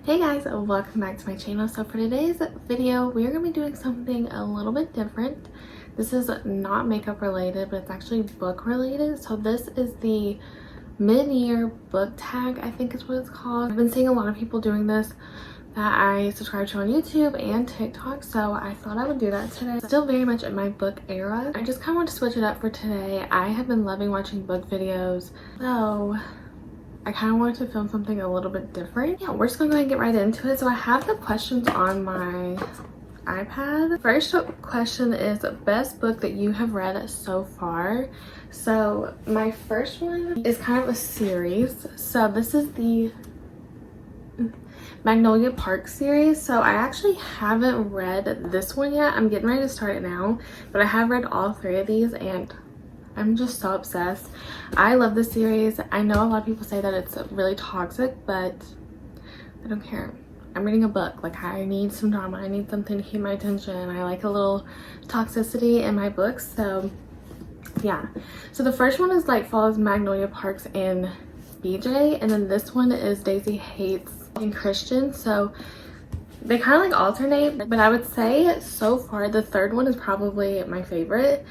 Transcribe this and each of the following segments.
Hey guys, welcome back to my channel. So for today's video, we are going to be doing something a little bit different. This is not makeup related, but it's actually book related. So this is the mid-year book tag, I think is what it's called. I've been seeing a lot of people doing this that I subscribe to on YouTube and TikTok, so I thought I would do that today. Still very much in my book era. I just kind of want to switch it up for today. I have been loving watching book videos, so I kind of wanted to film something a little bit different. Yeah, we're just gonna go ahead and get right into it. So I have the questions on my iPad. First question is best book that you have read so far. So my first one is kind of a series. So this is the Magnolia Park series. So I actually haven't read this one yet. I'm getting ready to start it now, but I have read all three of these and I'm just so obsessed. I love this series. I know a lot of people say that it's really toxic, but I don't care. I'm reading a book. Like, I need some drama. I need something to keep my attention. I like a little toxicity in my books. So yeah. So the first one is like follows Magnolia Parks and BJ, and then this one is Daisy Hates and Christian. So they kind of like alternate, but I would say so far the third one is probably my favorite.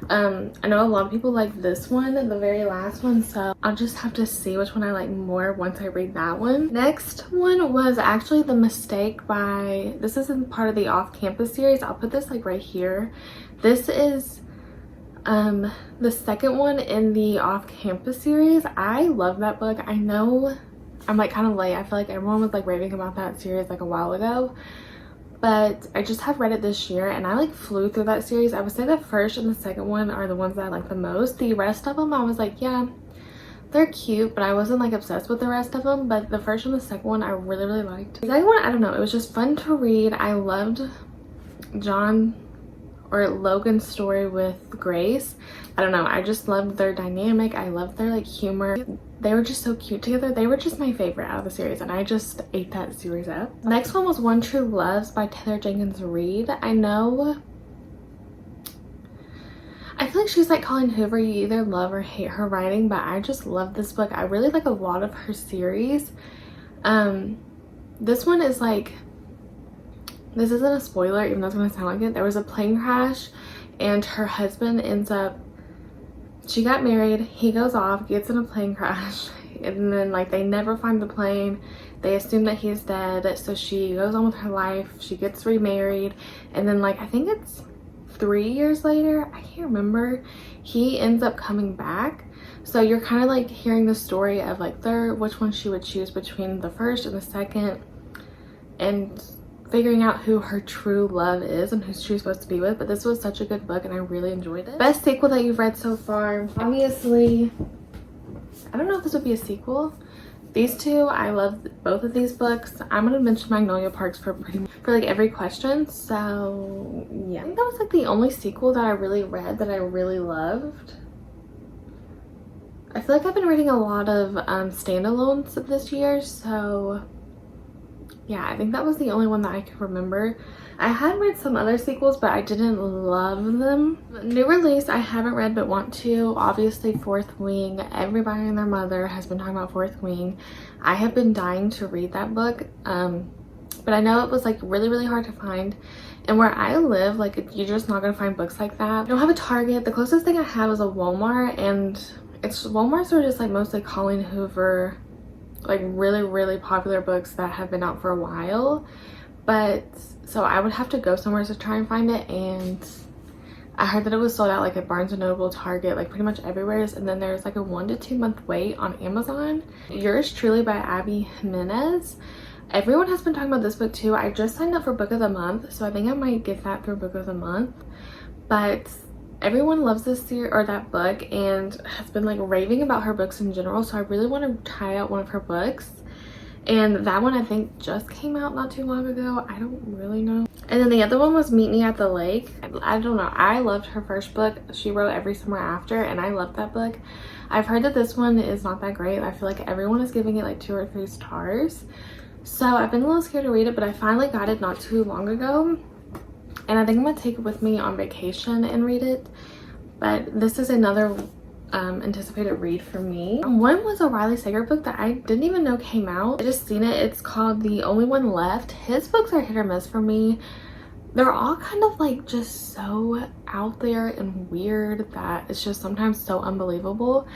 I know a lot of people like this one, the very last one, so I'll just have to see which one I like more once I read that one. Next one was actually The Mistake by, this isn't part of the Off-Campus series. I'll put this like right here. This is the second one in the Off-Campus series. I love that book. I know I'm like kind of late. I feel like everyone was like raving about that series like a while ago, but I just have read it this year and I like flew through that series. I would say the first and the second one are the ones that I like the most. The rest of them I was like, yeah, they're cute, but I wasn't like obsessed with the rest of them. But the first and the second one I really liked. The second one, I don't know, it was just fun to read. I loved Logan's story with Grace. I don't know, I just loved their dynamic. I loved their like humor. They were just so cute together. They were just my favorite out of the series and I just ate that series up. Next one was One True Loves by Taylor Jenkins Reid. I know, I feel like she's like Colleen Hoover. You either love or hate her writing, but I just love this book. I really like a lot of her series. This one is like, this isn't a spoiler even though it's gonna sound like it. There was a plane crash and her husband ends up, she got married, he goes off, gets in a plane crash, and then like they never find the plane. They assume that he's dead, so she goes on with her life. She gets remarried, and then like I think it's 3 years later, I can't remember, he ends up coming back. So you're kind of like hearing the story of like which one she would choose between the first and the second, and figuring out who her true love is and who she's supposed to be with. But this was such a good book and I really enjoyed it. Best sequel that you've read so far, obviously, I don't know if this would be a sequel. These two, I love both of these books. I'm gonna mention Magnolia Parks for like every question. So yeah, I think that was like the only sequel that I really read that I really loved. I feel like I've been reading a lot of standalones this year, so yeah, I think that was the only one that I could remember. I had read some other sequels, but I didn't love them. New release I haven't read but want to. Obviously, Fourth Wing. Everybody and their mother has been talking about Fourth Wing. I have been dying to read that book, but I know it was like really hard to find. And where I live, like you're just not gonna find books like that. I don't have a Target. The closest thing I have is a Walmart, and Walmarts are just like mostly Colleen Hoover, like really popular books that have been out for a while. But so I would have to go somewhere to try and find it, and I heard that it was sold out like at Barnes & Noble, Target, like pretty much everywhere. And then there's like a 1 to 2 month wait on Amazon. Yours Truly by Abby Jimenez. Everyone has been talking about this book too. I just signed up for Book of the Month, so I think I might get that through Book of the Month. But everyone loves this series or that book and has been like raving about her books in general, so I really want to try out one of her books. And that one I think just came out not too long ago. I don't really know. And then the other one was Meet Me at the Lake. I don't know, I loved her first book. She wrote Every Summer After, and I loved that book. I've heard that this one is not that great. I feel like everyone is giving it like 2 or 3 stars, so I've been a little scared to read it, but I finally got it not too long ago. And I think I'm gonna take it with me on vacation and read it. But this is another anticipated read for me. One was a Riley Sager book that I didn't even know came out. I just seen it. It's called The Only One Left. His books are hit or miss for me. They're all kind of like just so out there and weird that it's just sometimes so unbelievable.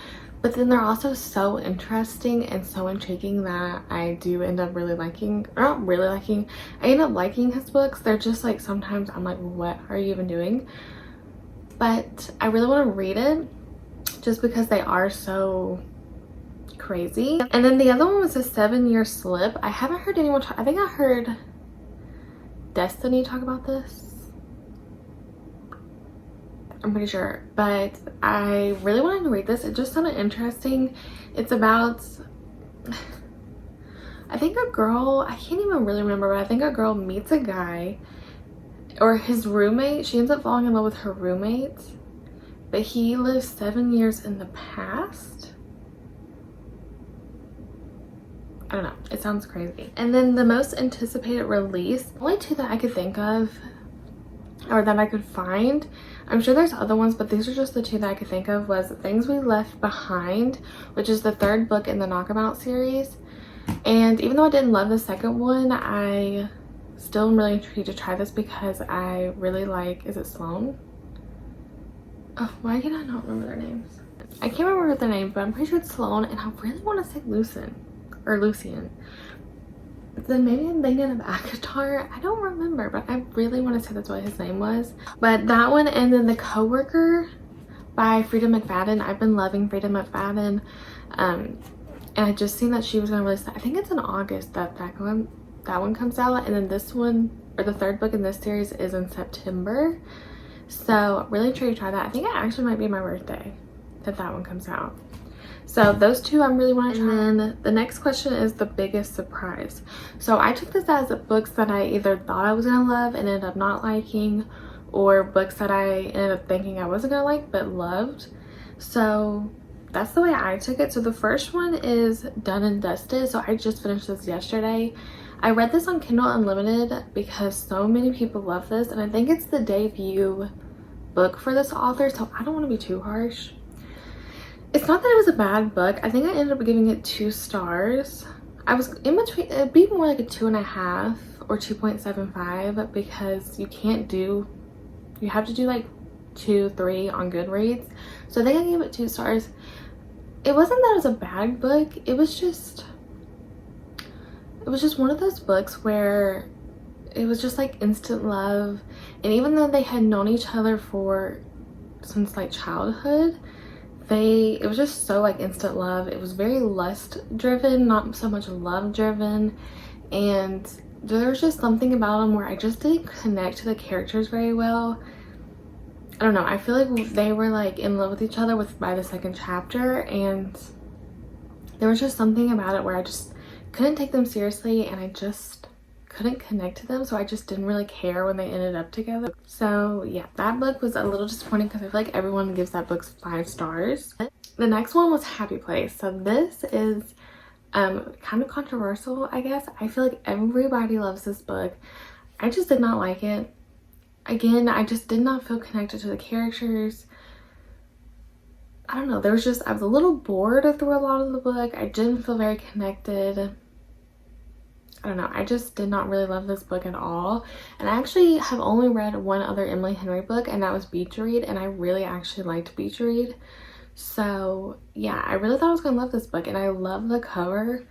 But then they're also so interesting and so intriguing that I do end up really liking, or not really liking, I end up liking his books. They're just like, sometimes I'm like, what are you even doing? But I really want to read it just because they are so crazy. And then the other one was a 7-Year Slip. I haven't heard anyone talk, I think I heard Destiny talk about this. I'm pretty sure, but I really wanted to read this. It just sounded interesting. It's about, I think a girl, I can't even really remember, but I think a girl meets a guy or his roommate. She ends up falling in love with her roommate, but he lives 7 years in the past. I don't know, it sounds crazy. And then the most anticipated release, only two that I could think of or that I could find, I'm sure there's other ones, but these are just the two that I could think of, was Things We Left Behind, which is the 3rd book in the Knockabout series. And even though I didn't love the second one, I still am really intrigued to try this because I really like, is it Sloan? Oh, why can I not remember their names? I can't remember their names, but I'm pretty sure it's Sloan, and I really want to say Lucian. Then maybe I'm thinking of Akatar. I don't remember, but I really want to say that's what his name was. But that one, and then The Coworker by Frida McFadden. I've been loving Frida McFadden. And I just seen that she was going to release, I think it's in August that one comes out. And then this one, or the 3rd book in this series, is in September. So really intrigued to try that. I think it actually might be my birthday that one comes out. So those two I'm really want to try. And then the next question is the biggest surprise. So I took this as books that I either thought I was going to love and ended up not liking, or books that I ended up thinking I wasn't going to like but loved. So that's the way I took it. So the first one is Done and Dusted. So I just finished this yesterday. I read this on Kindle Unlimited because so many people love this, and I think it's the debut book for this author, so I don't want to be too harsh. It's not that it was a bad book. I think I ended up giving it 2 stars. I was in between, it'd be more like a 2.5 or 2.75 because you have to do like 2, 3 on Goodreads. So I think I gave it 2 stars. It wasn't that it was a bad book. It was just one of those books where it was just like instant love. And even though they had known each other since like childhood, it was just so like instant love. It was very lust driven, not so much love driven, and there was just something about them where I just didn't connect to the characters very well. I don't know, I feel like they were like in love with each other by the 2nd chapter, and there was just something about it where I just couldn't take them seriously, and I just couldn't connect to them, so I just didn't really care when they ended up together. So yeah, that book was a little disappointing because I feel like everyone gives that book 5 stars. The next one was Happy Place. So this is kind of controversial, I guess. I feel like everybody loves this book. I just did not like it. Again, I just did not feel connected to the characters. I don't know, I was a little bored through a lot of the book. I didn't feel very connected. I don't know, I just did not really love this book at all. And I actually have only read one other Emily Henry book, and that was Beach Read, and I really actually liked Beach Read. So yeah, I really thought I was gonna love this book, and I love the cover,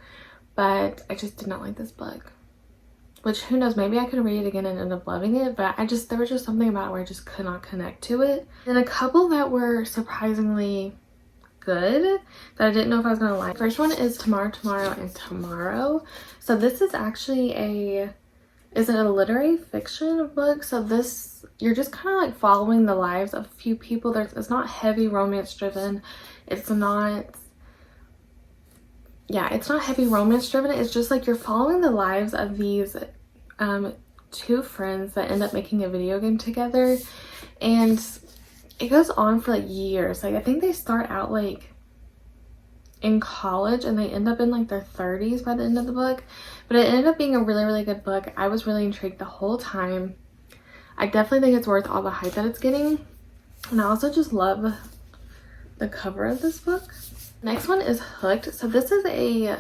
but I just did not like this book. Which, who knows, maybe I could read it again and end up loving it, but there was just something about it where I just could not connect to it. And a couple that were surprisingly good that I didn't know if I was gonna like. First one is Tomorrow, Tomorrow, and Tomorrow. So this is actually a literary fiction book. So this, you're just kind of like following the lives of a few people. It's not heavy romance driven. It's not heavy romance driven. It's just like you're following the lives of these 2 friends that end up making a video game together, and it goes on for like years. Like I think they start out like in college and they end up in like their 30s by the end of the book, but it ended up being a really, really good book. I was really intrigued the whole time. I definitely think it's worth all the hype that it's getting, and I also just love the cover of this book. Next one is Hooked. So this is a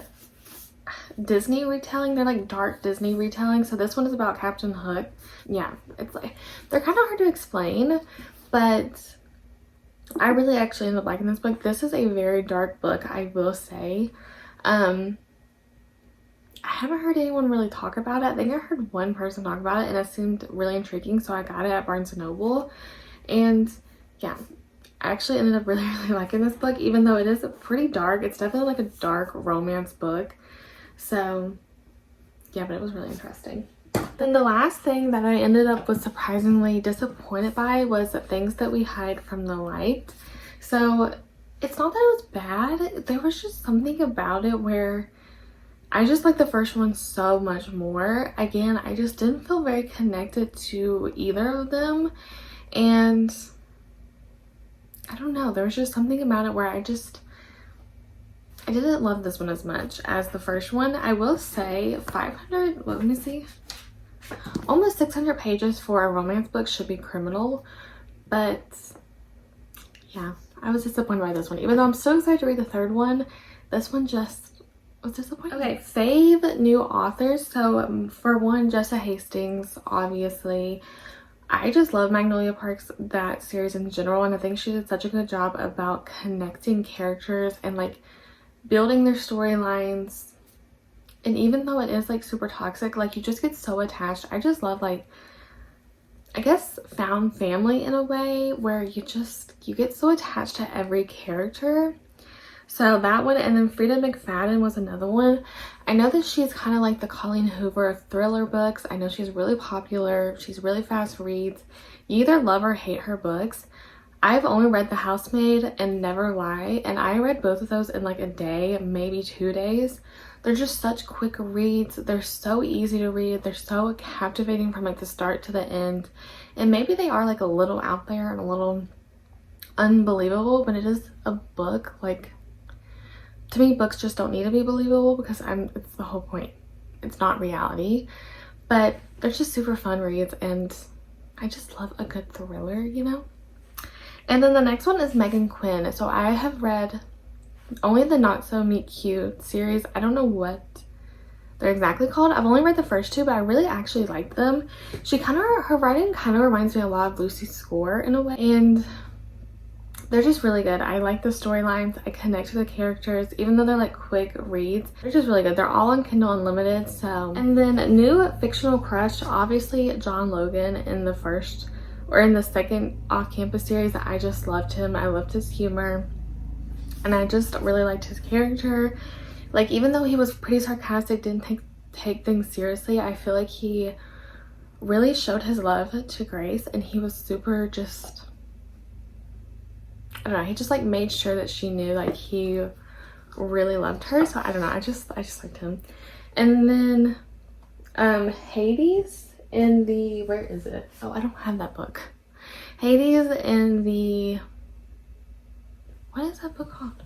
Disney retelling. They're like dark Disney retelling. So this one is about Captain Hook. Yeah, it's like, they're kind of hard to explain, but I really actually ended up liking this book. This is a very dark book, I will say. I haven't heard anyone really talk about it. I think I heard one person talk about it and it seemed really intriguing, so I got it at Barnes & Noble. And yeah, I actually ended up really liking this book, even though it is pretty dark. It's definitely like a dark romance book. So yeah, but it was really interesting. Then the last thing that I ended up was surprisingly disappointed by was Things That We Hide from the Light. So it's not that it was bad. There was just something about it where I just like the first one so much more. Again, I just didn't feel very connected to either of them. And I don't know, there was just something about it where I didn't love this one as much as the first one. I will say 500, let me see, almost 600 pages for a romance book should be criminal. But yeah, I was disappointed by this one. Even though I'm so excited to read the third one, this one just was disappointing. Okay, Fave New Author. So for one, Jessa Hastings, obviously. I just love Magnolia Parks, that series in general, and I think she did such a good job about connecting characters and like building their storylines. And even though it is like super toxic, like you just get so attached. I just love, like, I guess found family in a way where you get so attached to every character. So that one, and then Frida McFadden was another one. I know that she's kind of like the Colleen Hoover of thriller books. I know she's really popular. She's really fast reads. You either love or hate her books. I've only read The Housemaid and Never Lie, and I read both of those in like a day, maybe 2 days. They're just such quick reads. They're so easy to read. They're so captivating from like the start to the end. And maybe they are like a little out there and a little unbelievable, but it is a book. Like, to me, books just don't need to be believable because it's the whole point. It's not reality. But they're just super fun reads, and I just love a good thriller, you know? And then the next one is Megan Quinn. So I have read only the Not So Meet Cute series. I don't know what they're exactly called. I've only read the first two, but I really actually like them. Her writing kind of reminds me a lot of Lucy Score in a way, and they're just really good. I like the storylines. I connect to the characters, even though they're like quick reads. They're just really good. They're all on Kindle Unlimited. So, and then new Fictional Crush, obviously John Logan in the second Off-Campus series. I just loved him. I loved his humor, and I just really liked his character. Like, even though he was pretty sarcastic, didn't take things seriously, I feel like he really showed his love to Grace, and he was super just, I don't know, he just like made sure that she knew like he really loved her. So I don't know, I just liked him. And then Hades in the, where is it? Oh, I don't have that book. Hades in the, what is that book called?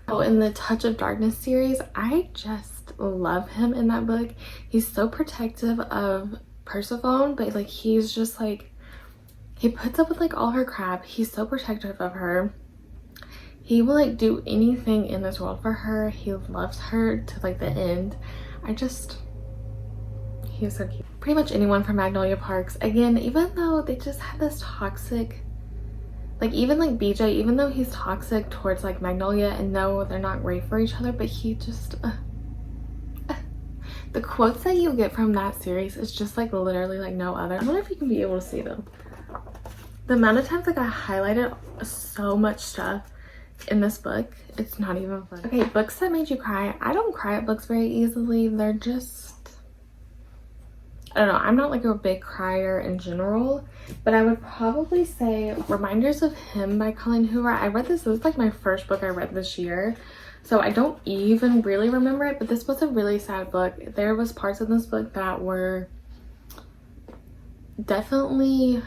Oh, in the Touch of Darkness series. I just love him in that book. He's so protective of Persephone, but like he's just like, he puts up with like all her crap. He's so protective of her. He will like do anything in this world for her. He loves her to like the end. He was so cute. Pretty much anyone from Magnolia Parks. Again, even though they just had this toxic, like even like BJ, even though he's toxic towards like Magnolia, and no, they're not great for each other, but he just, the quotes that you get from that series is just like literally like no other. I wonder if you can be able to see them. The amount of times like I highlighted so much stuff in this book, it's not even fun. Okay, books that made you cry. I don't cry at books very easily. They're just, I don't know, I'm not like a big crier in general, but I would probably say Reminders of Him by Colleen Hoover. I read this was like my first book I read this year, so I don't even really remember it, but this was a really sad book. There was parts of this book that were definitely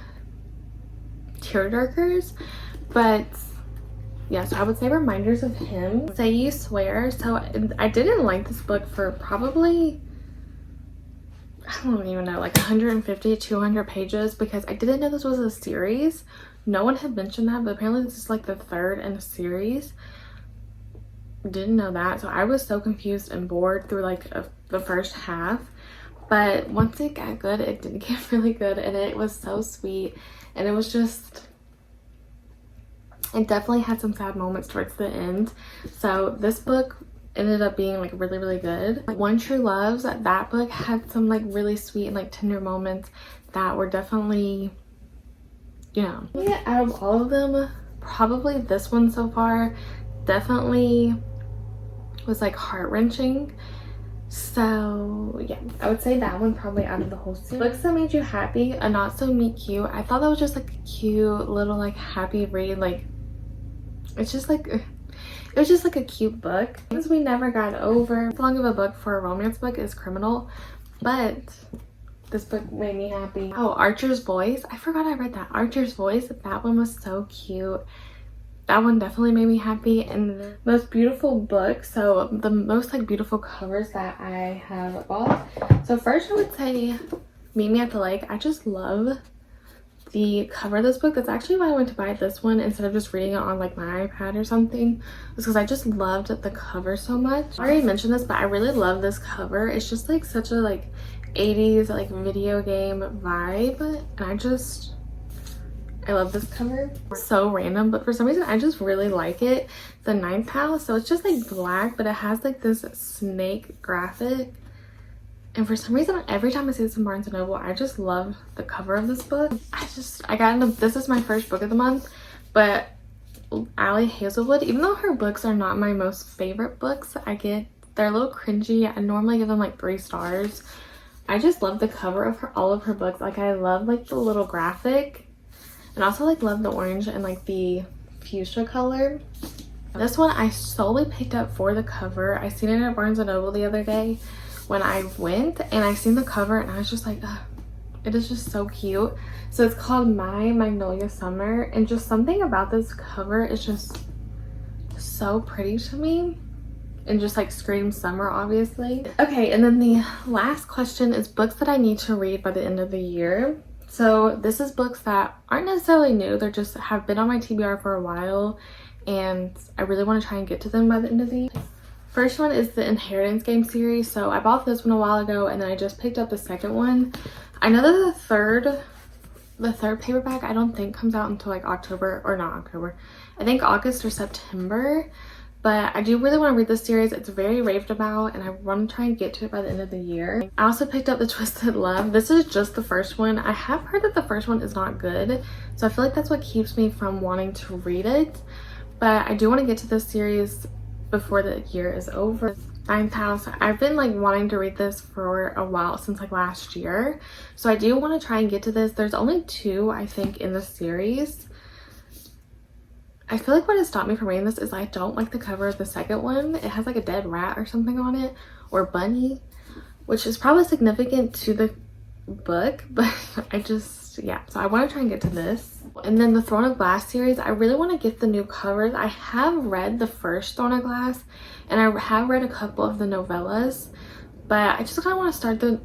tearjerkers, but yeah, so I would say Reminders of Him. Say You Swear. So I didn't like this book for probably I don't even know, like 150 200 pages, because I didn't know this was a series. No one had mentioned that, but apparently this is like the third in a series. Didn't know that, so I was so confused and bored through like the first half. But once it got good, it did get really good, and it was so sweet. And it was just, it definitely had some sad moments towards the end. So this book ended up being like really, really good. Like One True Loves, that book had some like really sweet and like tender moments that were definitely, you know. Yeah, out of all of them, probably this one so far definitely was like heart-wrenching. So yeah, I would say that one probably out of the whole series. Books that made you happy, A Not So Meet Cute. I thought that was just like a cute little like happy read. Like it's just like, it was just like a cute book. Things We Never Got Over. As long of a book for a romance book is Criminal, but this book made me happy. Oh, Archer's Voice. I forgot I read that. Archer's Voice. That one was so cute. That one definitely made me happy. And the most beautiful book, so the most like beautiful covers that I have bought. So first I would say Meet Me at the Lake. I just love the cover of this book. That's actually why I went to buy this one instead of just reading it on like my iPad or something, because I just loved the cover so much. I already mentioned this, but I really love this cover. It's just like such a like 80s like video game vibe, and I love this cover. So random, but for some reason I just really like it. The ninth house, so it's just like black, but it has like this snake graphic, and for some reason every time I see this in Barnes & Noble, I just love the cover of this book. I got into, this is my first book of the month, but Allie Hazelwood, even though her books are not my most favorite books, they're a little cringy. I normally give them like 3 stars. I just love the cover of all of her books. Like I love like the little graphic, and also like love the orange and like the fuchsia color. This one I solely picked up for the cover. I seen it at Barnes & Noble the other day when I went, and I seen the cover and I was just like, ugh, it is just so cute. So it's called My Magnolia Summer, and just something about this cover is just so pretty to me and just like screams summer, obviously. Okay, and then the last question is books that I need to read by the end of the year. So this is books that aren't necessarily new, they're just have been on my TBR for a while, and I really want to try and get to them by the end of the year. First one is the Inheritance Game series. So I bought this one a while ago, and then I just picked up the second one. I know that the third paperback I don't think comes out until like October, or not October, I think August or September. But I do really want to read this series. It's very raved about, and I want to try and get to it by the end of the year. I also picked up The Twisted Love. This is just the first one. I have heard that the first one is not good, so I feel like that's what keeps me from wanting to read it. But I do want to get to this series before the year is over. Ninth House. I've been like wanting to read this for a while, since like last year. So I do want to try and get to this. There's only 2, I think, in the series. I feel like what has stopped me from reading this is I don't like the cover of the second one. It has like a dead rat or something on it, or bunny, which is probably significant to the book, but yeah, so I want to try and get to this. And then the Throne of Glass series, I really want to get the new covers. I have read the first Throne of Glass, and I have read a couple of the novellas, but I just kind of want to start the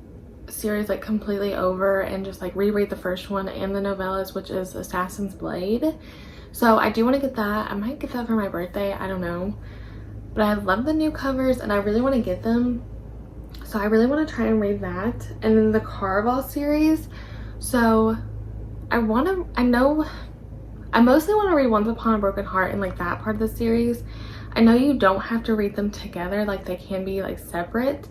series like completely over and just like reread the first one and the novellas, which is Assassin's Blade. So I do want to get that. I might get that for my birthday, I don't know, but I love the new covers and I really want to get them, so I really want to try and read that. And then the Caraval series, so I mostly want to read Once Upon a Broken Heart and like that part of the series. I know you don't have to read them together, like they can be like separate,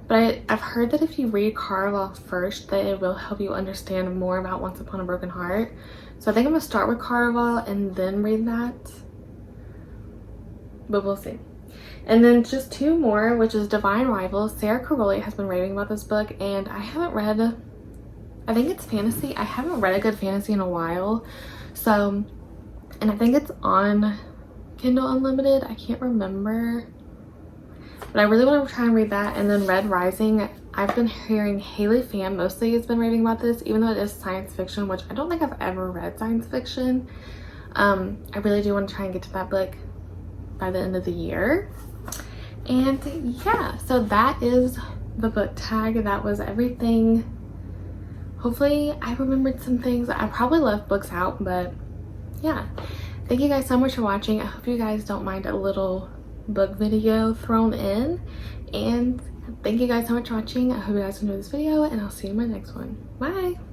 but I've heard that if you read Caraval first, that it will help you understand more about Once Upon a Broken Heart. So I think I'm gonna start with Caraval and then read that, but we'll see. And then just 2 more, which is Divine Rivals. Sarah Caroli has been raving about this book, and I haven't read, I think it's fantasy. I haven't read a good fantasy in a while. So, and I think it's on Kindle Unlimited. I can't remember, but I really want to try and read that. And then Red Rising. I've been hearing Haley Pham mostly has been raving about this, even though it is science fiction, which I don't think I've ever read science fiction. I really do want to try and get to that book by the end of the year. And yeah, so that is the book tag. That was everything. Hopefully I remembered some things. I probably left books out, but yeah. Thank you guys so much for watching. I hope you guys don't mind a little book video thrown in. And thank you guys so much for watching. I hope you guys enjoyed this video, and I'll see you in my next one. Bye!